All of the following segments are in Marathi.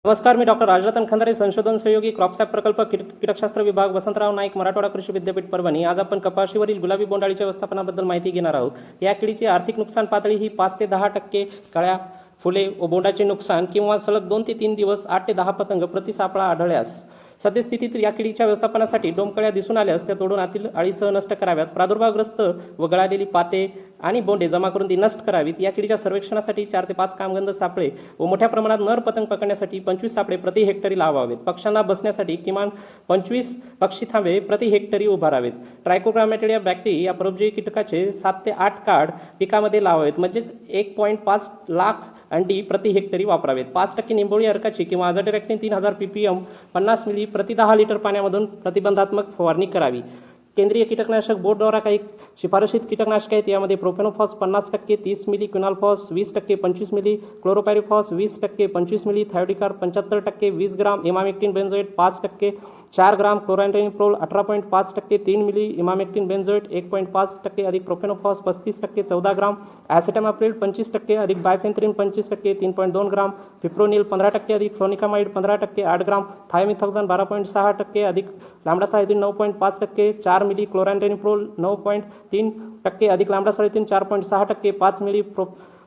नमस्कार, मी डॉक्टर राजरतन खंदारे, संशोधन सहयोगी क्रॉपसॅप प्रकल्प कीटकशास्त्र विभाग, वसंतराव नाईक, मराठवाडा कृषी विद्यापीठ परभणी. आज आपण कपाशीवरील गुलाबी बोंडअळीच्या व्यवस्थापनाबद्दल माहिती घेणार आहोत. या किडीची आर्थिक नुकसान पातळी ही 5 ते 10% कळ्या, फुले व बोंडाचे नुकसान किंवा सलग 2 ते 3 दिवस 8 ते 10 पतंग प्रति सापळा आढळल्यास. सद्यस्थितीत या किडीच्या व्यवस्थापनासाठी डोमकळ्या दिसून आल्यास त्या तोडून आतील अळीसह नष्ट कराव्यात. प्रादुर्भावग्रस्त व गळालेली पाते आणि बोंडे जमा करून ती नष्ट करावीत. या किडीच्या सर्वेक्षणासाठी 4 ते 5 कामगंध सापळे व मोठ्या प्रमाणात नर पतंग पकडण्यासाठी 25 सापळे प्रति हेक्टरी लावावेत. पक्ष्यांना बसण्यासाठी किमान 25 पक्षी थांबे प्रति हेक्टरी उभारावेत. ट्रायकोग्रामॅटिडिया बॅक्टी या परोपजीवी कीटकाचे 7 ते 8 कार्ड पिकामध्ये लावावेत, म्हणजेच 1.5 लाख अंडी प्रति हेक्टरी वापरावेत. 5% निंबोळी अर्काची किंवा अझाडिरेक्टिन 3000 ppm 50 मिली प्रति 10 लिटर पाण्यामधून प्रतिबंधात्मक फवारणी करावी. केंद्रीय कीटकनाशक बोर्डद्वारा काही शिफारशीत कीटकनाशके आहेत. यामध्ये प्रोफेनोफॉस 50%, 30 मिली, क्विनाल्फॉस 20%, 25 मिली, क्लोरोपायरिफॉस 20%, 25 मिली, thiodicarb 75%, 20 gram, emamectin benzoate 5%, 4 gram, chlorantraniliprole 18.5%, 3 मिली, इमामेक्टिन बेन्झोएट 1.5% अधिक प्रोफेनोफॉस 35%, 14 ग्राम, ॲसेटामाप्रिल 25% अधिक बायफेन्थ्रिन 25%, 3.2 ग्राम, फिप्रोनिल 15% अधिक फ्लोनिकामाइड 15%, 8 ग्राम, थायोमिथॉक्झान 12.6% अधिक लॅम्डासायथिन 9.5%, 4 मिली, क्लोरॅन्टेनिप्रोल 9.3% अधिक लॅम्डासायथिन 4.6%, 5 मिली,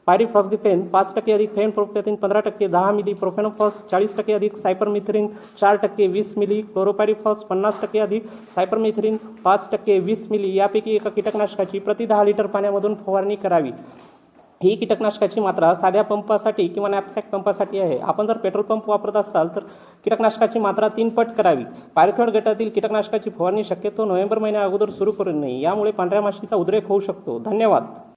पायरिफ्लॉक्झिफेन 5% अधिक फेनप्रोपेथिन 15%, 10 मिली, प्रोफेनोफॉस 40% अधिक सायपरमिथ्रिन 4%, 20 मिली, क्लोरोपायरिफॉस 50% अधिक सायपरमिथ्रिन 5%, 20 मिली यापैकी एका कीटकनाशकाची प्रति 10 लिटर पाण्यामधून फवारणी करावी. ही कीटकनाशकाची मात्रा साध्या पंपासाठी किंवा नॅपसॅक पंपासाठी आहे. आपण जर पेट्रोल पंप वापरत असाल तर कीटकनाशकाची मात्रा 3 पट करावी. पायरिथॉइड गटातील कीटकनाशकाची फवारणी शक्यतो नोव्हेंबर महिन्या अगोदर सुरू करू नये. यामुळे पांढऱ्या माशीचा उद्रेक होऊ शकतो. धन्यवाद.